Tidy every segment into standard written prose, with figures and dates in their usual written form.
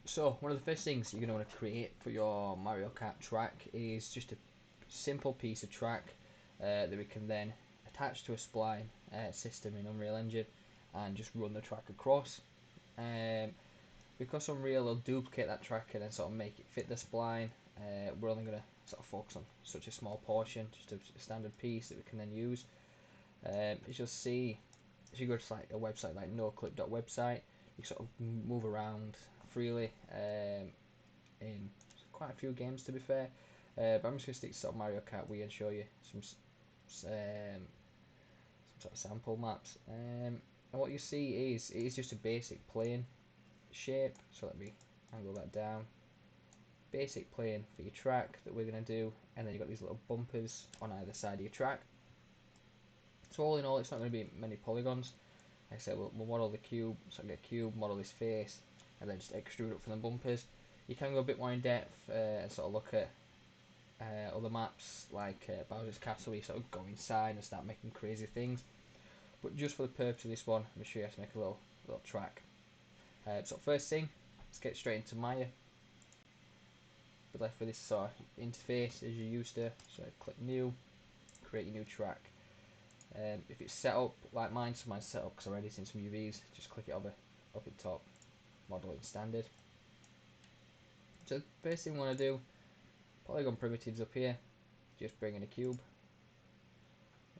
So one of the first things you're going to want to create for your Mario Kart track is just a simple piece of track that we can then attach to a spline system in Unreal Engine and just run the track across. Um, because Unreal will duplicate that track and then sort of make it fit the spline, we're only going to sort of focus on such a small portion, just a standard piece that we can then use. As you'll see, if you go to like a website like noclip.website, you sort of move around freely in quite a few games to be fair. But I'm just going to stick to sort of Mario Kart Wii and show you some sort of sample maps. And what you see is it is just a basic plane shape. So let me angle that down. Basic plane for your track that we're going to do, and then you've got these little bumpers on either side of your track. So all in all, it's not going to be many polygons. Like I said, we'll model the cube, so get a cube, model this face, and then just extrude up from the bumpers. You can go a bit more in depth and sort of look at other maps like Bowser's Castle, where you sort of go inside and start making crazy things. But just for the purpose of this one, I'm going to show you how to make a little track. So first thing, let's get straight into Maya. We're left with this sort of interface as you're used to. So click New, create your new track. If it's set up like mine, so mine's set up because I'm editing some UVs, just click it over up at top, model in standard. So the first thing we want to do, polygon primitives up here, just bring in a cube.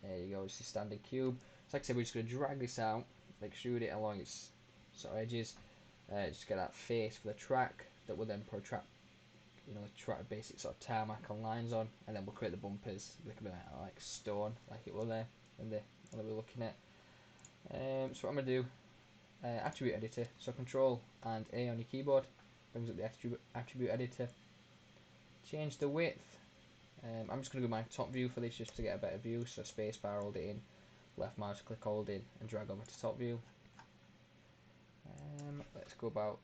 There you go, it's a standard cube. So like I said, we're just going to drag this out, extrude it along its sort of edges, just get that face for the track that will then protract, track basic sort of tarmac and lines on, and then we'll create the bumpers. They can be like stone, like it was there in the one that we're looking at. So what I'm going to do, attribute editor, so Control and A on your keyboard brings up the attribute editor. Change the width. I'm just going to go my top view for this just to get a better view. So spacebar, hold it in, left mouse click, hold in, and drag over to top view. Let's go about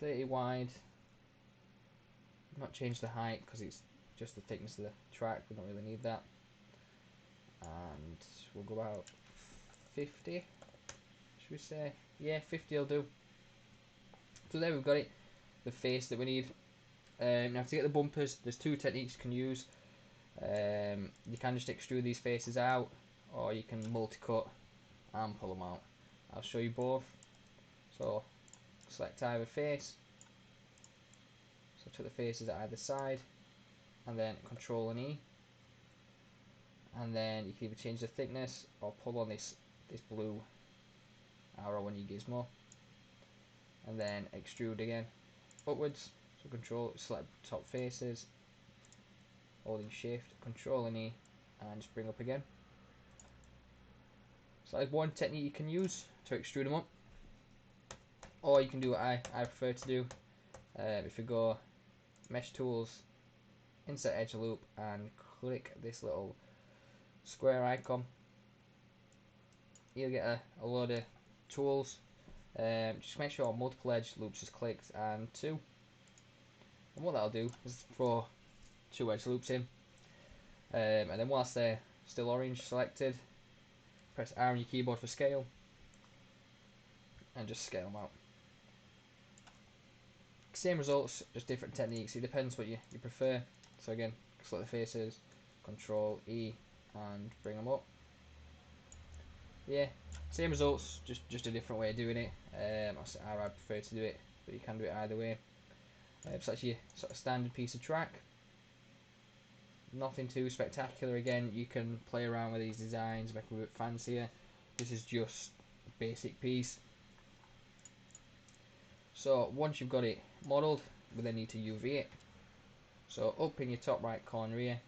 30 wide. Not change the height because it's just the thickness of the track. We don't really need that. And we'll go about 50. Should we say? Yeah, 50 will do. So there we've got it. The face that we need. Now to get the bumpers, there's two techniques you can use. You can just extrude these faces out, or you can multi-cut and pull them out. I'll show you both. So select either face. So took the faces at either side, and then Control and E. And then you can either change the thickness or pull on this blue arrow on your gizmo, and then extrude again upwards. So Control, select top faces, holding Shift, Control and E, and just bring up again. So that's one technique you can use to extrude them up, or you can do what I prefer to do. If you go Mesh Tools, Insert Edge Loop, and click this little square icon, you'll get a load of tools. Just make sure multiple edge loops is clicked and 2. And what that'll do is throw 2 edge loops in. And then whilst they're still orange selected, press R on your keyboard for scale and just scale them out. Same results, just different techniques. It depends what you prefer. So again, select the faces, Control E, and bring them up. Yeah, same results, just a different way of doing it. That's how I prefer to do it, but you can do it either way. It's actually a sort of standard piece of track. Nothing too spectacular. Again, you can play around with these designs, make them a bit fancier. This is just a basic piece. So once you've got it modelled, we then need to UV it. So up in your top right corner here,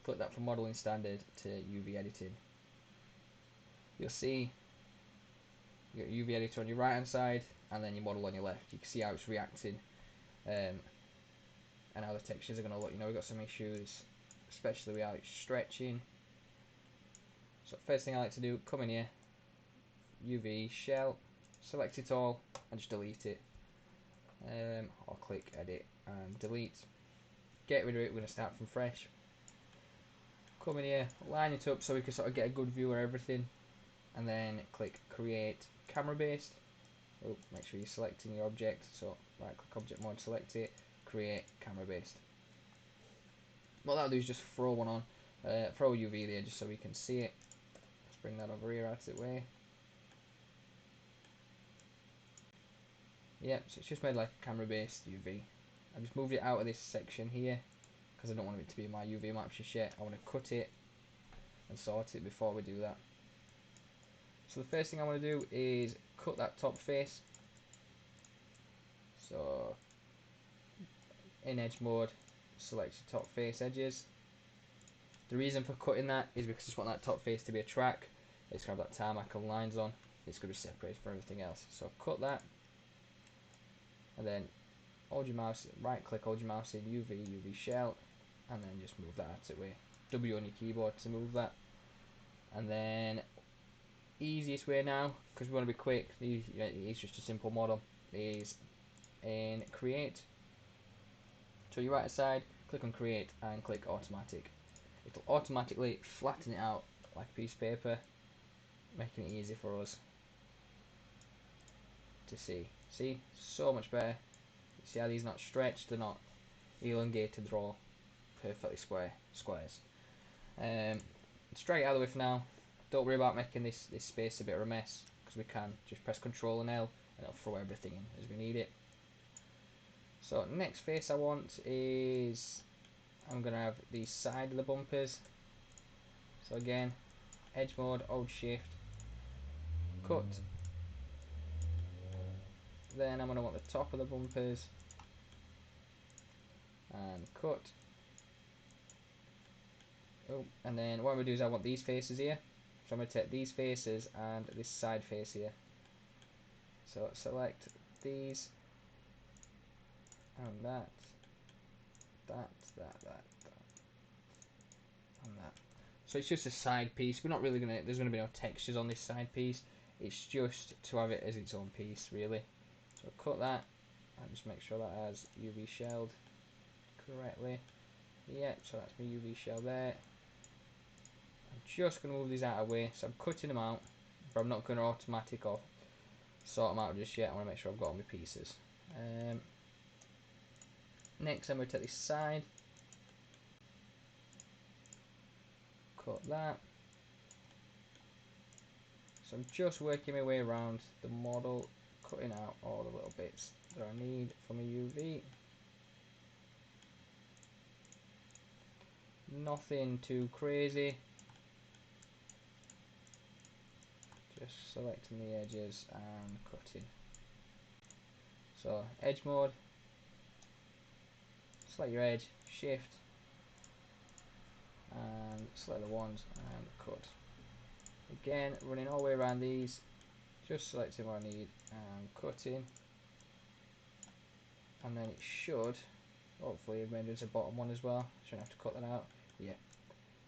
click that for modelling standard to UV editing. You'll see you got UV editor on your right hand side and then your model on your left. You can see how it's reacting and how the textures are going to look. We've got some issues, especially with how it's stretching. So first thing I like to do, come in here, UV shell, select it all and just delete it. I'll click edit and delete. Get rid of it, we're going to start from fresh. Come in here, line it up so we can sort of get a good view of everything, and then click create camera based. Oh, make sure you're selecting your object, so right click object mode, select it, create camera based. What that'll do is just throw one on, throw a UV there just so we can see it. Let's bring that over here out of the way. Yep, so it's just made like a camera based UV. I've just moved it out of this section here because I don't want it to be my UV map just yet. I want to cut it and sort it before we do that. So the first thing I want to do is cut that top face. So in edge mode, select your top face edges. The reason for cutting that is because I just want that top face to be a track. It's going to have that tarmac and lines on. It's going to be separated from everything else. So cut that, and then hold your mouse, right click, hold your mouse in UV shell, and then just move that out of the way. W on your keyboard to move that. And then easiest way now, because we want to be quick, it's just a simple model, is in create. To your right side, click on create and click automatic. It'll automatically flatten it out like a piece of paper, making it easy for us to see. See, so much better. See how these are not stretched, they're not elongated, they're all perfectly squares. Let's drag it out of the way for now. Don't worry about making this space a bit of a mess, because we can just press Ctrl and L and it'll throw everything in as we need it. So next face I want is, I'm going to have the side of the bumpers. So again, edge mode, hold shift, cut. Then I'm going to want the top of the bumpers and cut. Oh, and then what I'm going to do is I want these faces here. So I'm going to take these faces and this side face here. So select these and that, and that. So it's just a side piece. We're not really gonna. There's gonna be no textures on this side piece. It's just to have it as its own piece, really. So cut that and just make sure that has UV shelled correctly. Yep. So that's my UV shell there. I'm just gonna move these out of the way. So I'm cutting them out, but I'm not gonna automatic or sort them out just yet. I want to make sure I've got all my pieces. Next, I'm going to take this side, cut that. So I'm just working my way around the model, cutting out all the little bits that I need for my UV. Nothing too crazy. Just selecting the edges and cutting. So edge mode, select your edge, shift, and select the ones and cut. Again, running all the way around these, just selecting what I need and cutting. And then it should, hopefully have made it a bottom one as well. Shouldn't have to cut that out. Yeah,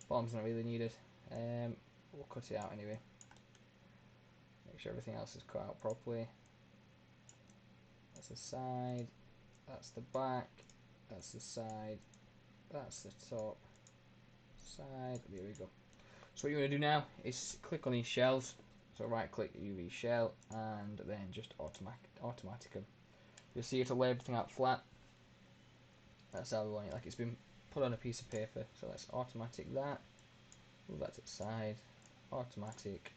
bottom's not really needed. We'll cut it out anyway. Make sure everything else is cut out properly. That's the side, that's the back, that's the side, that's the top, side, there we go. So what you're going to do now is click on these shells. So right click UV shell and then just automatic them. You'll see it'll lay everything out flat. That's how we want it, like it's been put on a piece of paper. So let's automatic that, move that to the side, automatic.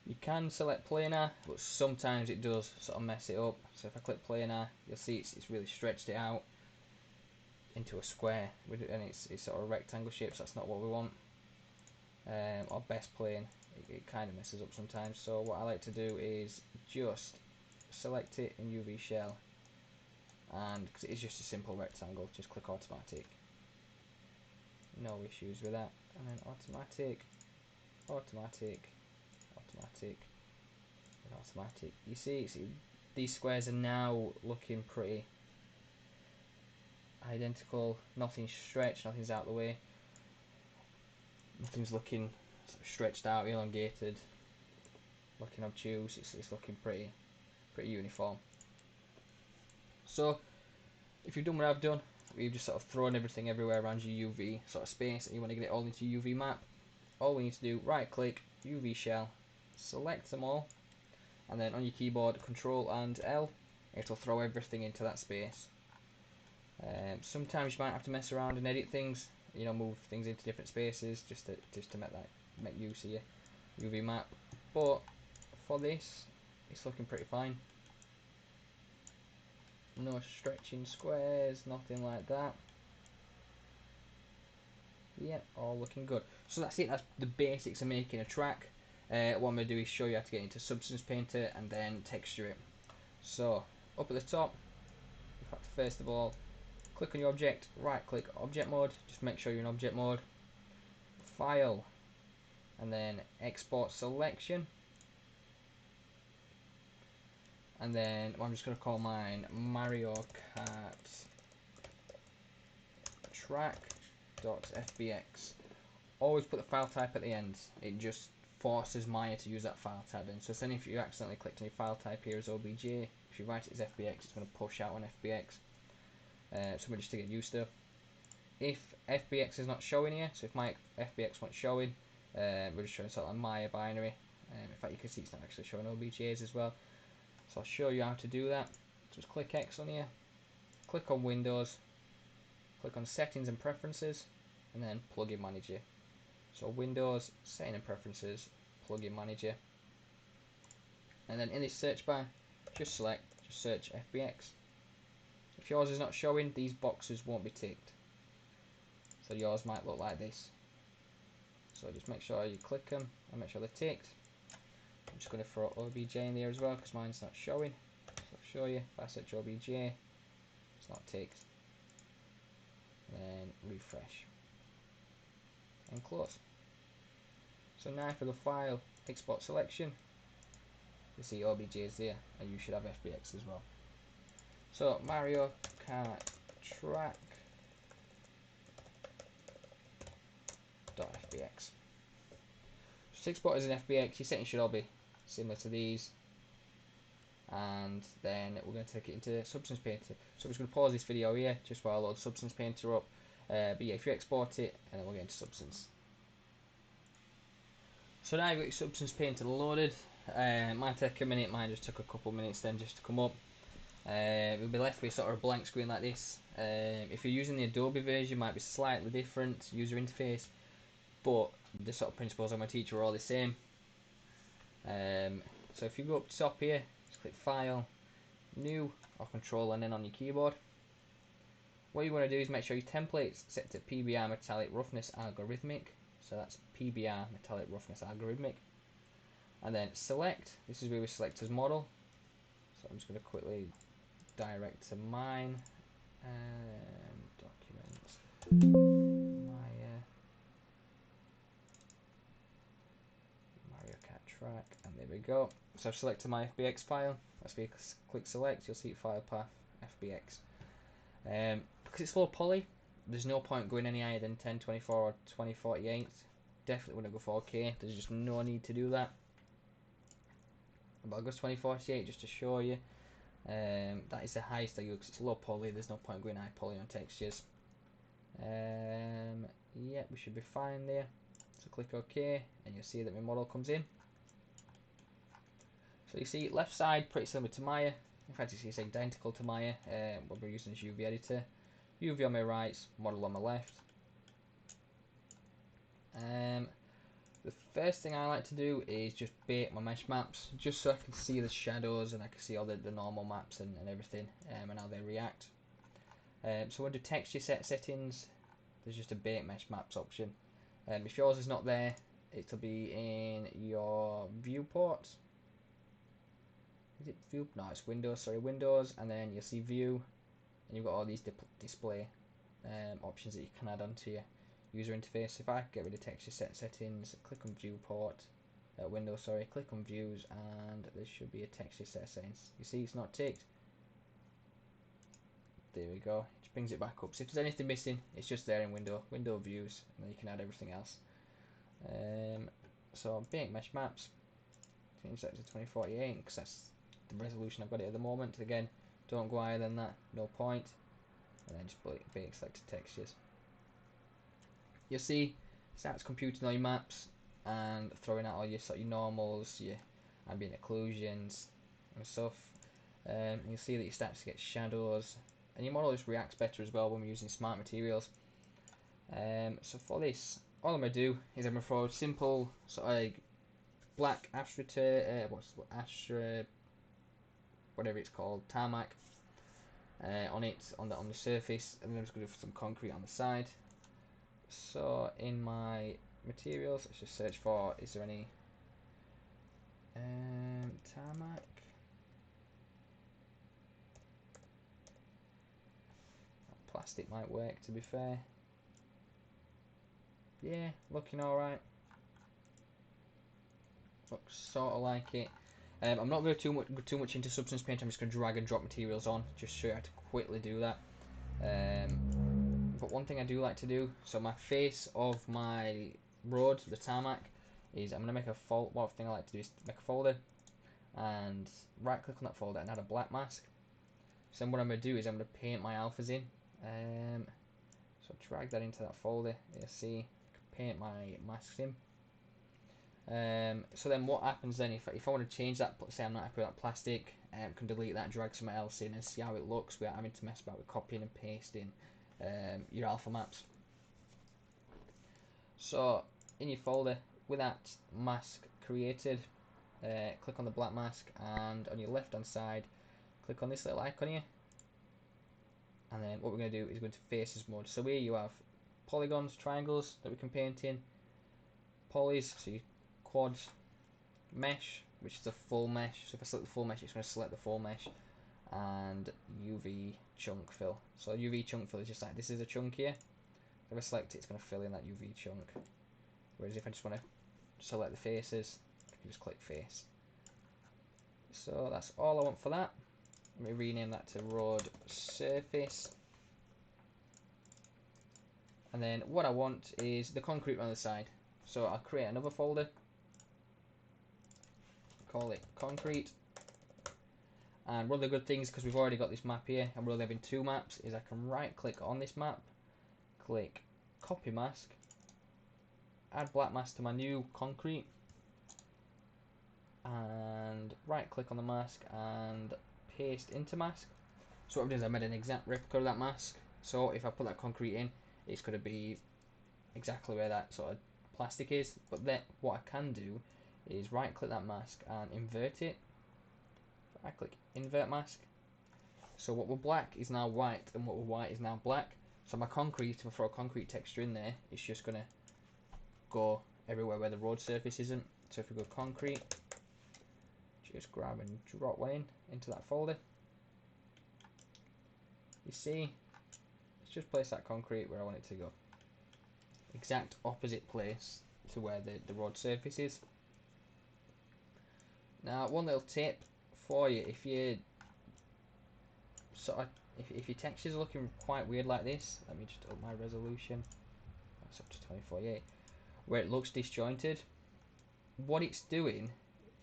You can select planar, but sometimes it does sort of mess it up. So if I click planar, you'll see it's really stretched it out into a square, and it's sort of a rectangle shape, so that's not what we want. Or best plane, it kind of messes up sometimes. So what I like to do is just select it in UV shell, and because it is just a simple rectangle, just click automatic. No issues with that. And then automatic. You see, these squares are now looking pretty identical. Nothing's stretched, nothing's out of the way. Nothing's looking sort of stretched out, elongated, looking obtuse. It's looking pretty uniform. So if you've done what I've done, we've just sort of thrown everything everywhere around your UV sort of space, and you want to get it all into UV map. All we need to do, right click, UV shell, select them all, and then on your keyboard, Control and L, it'll throw everything into that space. Sometimes you might have to mess around and edit things, you know, move things into different spaces just to make use of your UV map. But for this, it's looking pretty fine. No stretching squares, nothing like that. Yep, all looking good. So that's it. That's the basics of making a track. What I'm going to do is show you how to get into Substance Painter and then texture it. So up at the top, in fact, first of all, click on your object, right click object mode, just make sure you're in object mode, file, and then export selection, and then I'm just going to call mine Mario Kart track.fbx. Always put the file type at the end, it just forces Maya to use that file type then. So then if you accidentally clicked on your file type here as OBJ, if you write it as FBX, it's going to push out on FBX. So just to get used to. If FBX is not showing here, so if my FBX not showing, we're just showing something like Maya binary. In fact, you can see it's not actually showing OBJs as well. So I'll show you how to do that. Just click X on here, click on Windows, click on Settings and Preferences, and then Plugin Manager. So Windows, Setting and Preferences, Plugin Manager, and then in this search bar, just search FBX. If yours is not showing, these boxes won't be ticked. So yours might look like this. So just make sure you click them and make sure they're ticked. I'm just going to throw OBJ in there as well because mine's not showing. So I'll show you. If I search OBJ, it's not ticked. Then refresh and close. So now for the file, export selection, you see OBJ is there, and you should have FBX as well. So Mario Kart track.fbx. Just export as an FBX. Your settings should all be similar to these, and then we're going to take it into Substance Painter. So I'm just going to pause this video here just while I load Substance Painter up. But yeah, if you export it, and then we'll get into Substance. So now I've got your Substance Painter loaded. Might take a minute, mine just took a couple minutes then just to come up. We'll be left with sort of a blank screen like this. If you're using the Adobe version, it might be slightly different user interface, but the sort of principles I'm going to teach are all the same. So if you go up top here, just click File, New, or Control, and then on your keyboard. What you want to do is make sure your template's set to PBR Metallic Roughness Algorithmic. So that's PBR Metallic Roughness Algorithmic. And then select. This is where we select as model. So I'm just going to quickly direct to mine. Document. Mario Kart track. And there we go. So I've selected my FBX file. As we click select, you'll see file path FBX. Because it's low poly, there's no point going any higher than 1024 or 2048. Definitely want to go 4K. There's just no need to do that. But I'll go 2048 just to show you. That is the highest I go because it's low poly. There's no point going high poly on textures. Yeah, we should be fine there. So click OK, and you'll see that my model comes in. So you see left side pretty similar to Maya. In fact, it's identical to Maya. What we're using is UV editor. UV on my right, model on my left. The first thing I like to do is just bake my mesh maps, just so I can see the shadows and I can see all the normal maps and everything, and how they react. So under texture settings, there's just a bake mesh maps option. If yours is not there, it'll be in your viewport. Is it view? No, it's Windows. Sorry, Windows, and then you'll see View, and you've got all these display options that you can add onto your user interface. If I get rid of texture settings, click on Viewport, Windows. Sorry, click on Views, and there should be a texture set settings. You see, it's not ticked. There we go. It brings it back up. So if there's anything missing, it's just there in Window Views, and then you can add everything else. So bake mesh maps. Change that to 2048 because that's the resolution I've got it at the moment. Again, don't go higher than that, no point. And then just bake selected textures. You'll see it starts computing all your maps and throwing out all your sort of your normals, your ambient occlusions and stuff. And you'll see that you start to get shadows, and your model just reacts better as well when we're using smart materials. So for this, all I'm going to do is I'm going to throw a simple sort of like black Astra, whatever it's called, tarmac on the surface, and then I'm just going to do some concrete on the side. So in my materials, let's just search for, is there any tarmac? Plastic might work, to be fair. Yeah, looking alright. Looks sort of like it. I'm not going to go too much into substance paint. I'm just going to drag and drop materials on, just show you how to quickly do that. But one thing I do like to do, so my face of my road, the tarmac, is I'm going to make a folder. One thing I like to do is make a folder and right click on that folder and add a black mask. So then what I'm going to do is I'm going to paint my alphas in. So drag that into that folder. You'll see, paint my masks in. So then what happens then if I want to change that, say I'm not happy with that plastic, can delete that, drag something else in and see how it looks without having to mess about with copying and pasting your alpha maps. So in your folder, with that mask created, click on the black mask, and on your left hand side click on this little icon here, and then what we're going to do is go into faces mode. So here you have polygons, triangles that we can paint in, polys, so you quads, mesh, which is a full mesh. So if I select the full mesh, it's going to select the full mesh, and UV chunk fill. So UV chunk fill is just like, this is a chunk here. If I select it, it's going to fill in that UV chunk. Whereas if I just want to select the faces, I can just click face. So that's all I want for that. Let me rename that to road surface. And then what I want is the concrete on the side. So I'll create another folder, call it concrete. And one of the good things, because we've already got this map here and we're only having two maps, is I can right click on this map, click copy mask, add black mask to my new concrete, and right click on the mask and paste into mask. So what I've done is I made an exact replica of that mask. So if I put that concrete in, it's going to be exactly where that sort of plastic is. But then what I can do is right click that mask and invert it. I click invert mask. So what were black is now white, and what were white is now black. So my concrete, if I throw a concrete texture in there, it's just going to go everywhere where the road surface isn't. So if we go concrete, just grab and drop one into that folder. You see, let's just place that concrete where I want it to go. Exact opposite place to where the road surface is. Now, one little tip for you, if you sort of, if your textures are looking quite weird like this, let me just up my resolution. That's up to 2048, where it looks disjointed. What it's doing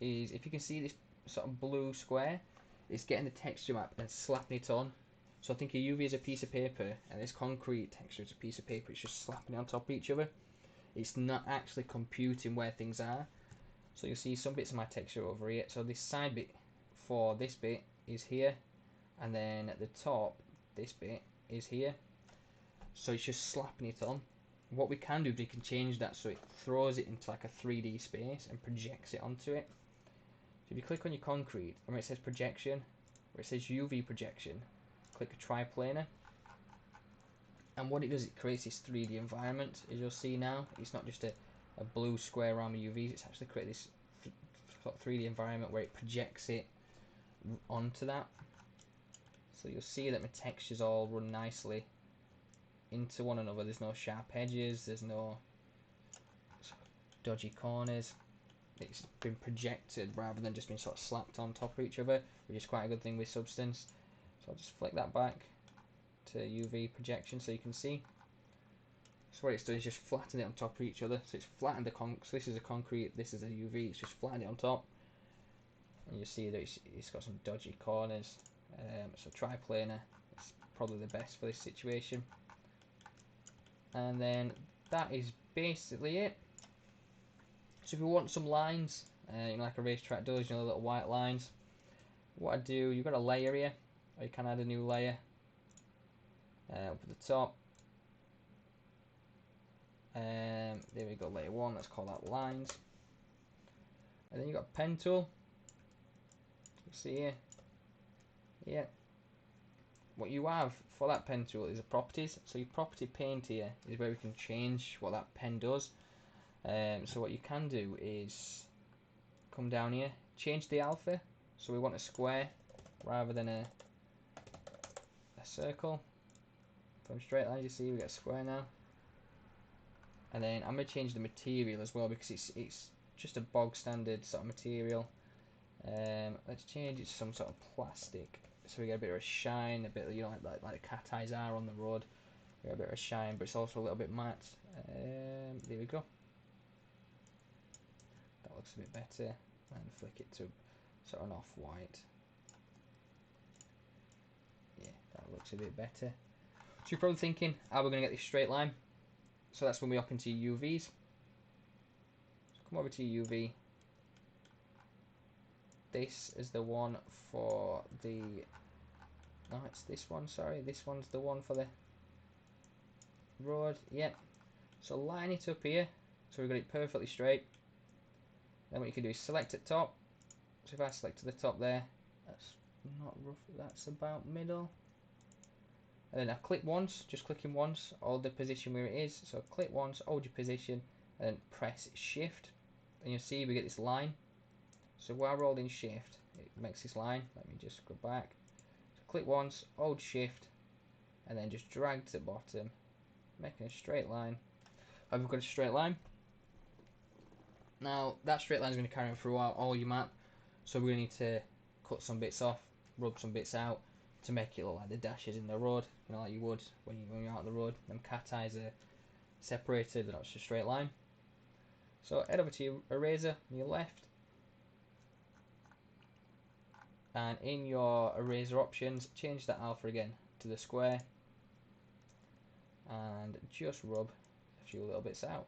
is, if you can see this sort of blue square, it's getting the texture map and slapping it on. So I think a UV is a piece of paper, and this concrete texture is a piece of paper. It's just slapping it on top of each other. It's not actually computing where things are. So you'll see some bits of my texture over here. So this side bit for this bit is here, and then at the top, this bit is here. So it's just slapping it on. What we can do is we can change that so it throws it into like a 3D space and projects it onto it. So if you click on your concrete, and where it says projection, where it says UV projection, click a triplanar. And what it does, it creates this 3D environment. As you'll see now, it's not just a blue square around the UVs, it's actually created this 3D environment where it projects it onto that. So you'll see that my textures all run nicely into one another. There's no sharp edges, there's no dodgy corners. It's been projected rather than just being sort of slapped on top of each other, which is quite a good thing with substance. So I'll just flick that back to UV projection so you can see. So what it's done is just flatten it on top of each other. So it's flattened the so this is a concrete, this is a UV, it's just flattened it on top. And you see that it's got some dodgy corners. So triplanar is probably the best for this situation. And then that is basically it. So if we want some lines, you know, like a racetrack does, you know, the little white lines. What I do, you've got a layer here, or you can add a new layer up at the top. There we go, layer 1, let's call that lines. And then you've got pen tool. See here? Yeah. What you have for that pen tool is the properties. So your property paint here is where we can change what that pen does. So what you can do is come down here, change the alpha. So we want a square rather than a circle. From straight line, you see we get a square now. And then I'm going to change the material as well because it's just a bog standard sort of material. Let's change it to some sort of plastic, so we get a bit of a shine, a bit of, you know, like the cat eyes are on the road. We get a bit of a shine, but it's also a little bit matte. There we go. That looks a bit better. And flick it to sort of an off-white. Yeah, that looks a bit better. So you're probably thinking, how we're going to get this straight line? So that's when we up into your UVs. So come over to your UV. This is the one for the... No, it's this one, sorry. This one's the one for the road. Yep. So line it up here. So we've got it perfectly straight. Then what you can do is select at top. So if I select to the top there, that's not rough, that's about middle. And then I click once, just clicking once, hold the position where it is. So click once, hold your position, and then press shift. And you'll see we get this line. So while we're holding shift, it makes this line. Let me just go back. So click once, hold shift, and then just drag to the bottom, making a straight line. I've got a straight line. Now that straight line is going to carry on throughout all your map. So we're going to need to cut some bits off, rub some bits out to make it look like the dashes in the road. You know, like you would when you're out on the road. Them cat eyes are separated, they're not just a straight line. So head over to your eraser on your left. And in your eraser options, change that alpha again to the square and just rub a few little bits out.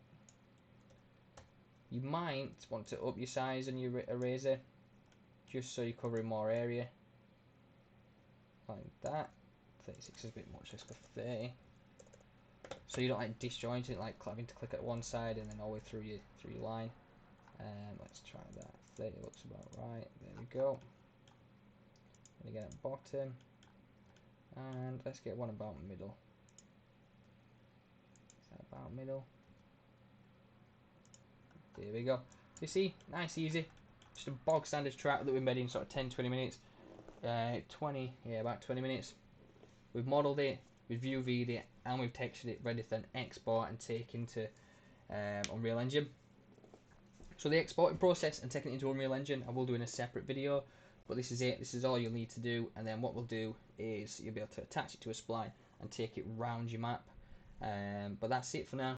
You might want to up your size on your eraser just so you're covering more area, like that. 36 is a bit much, let's go 30. So you don't like disjoint it, like having to click at one side and then all the way through your line. Let's try that. 30 looks about right. There we go. And again at bottom, and let's get one about middle. Is that about middle? There we go. You see, nice, easy. Just a bog standard track that we made in sort of 10-20 minutes. 20, yeah, about 20 minutes. We've modelled it, we've UV'd it, and we've textured it ready for an export and take into Unreal Engine. So the exporting process and taking it into Unreal Engine I will do in a separate video, but this is it, this is all you'll need to do, and then what we'll do is you'll be able to attach it to a spline and take it round your map. But that's it for now.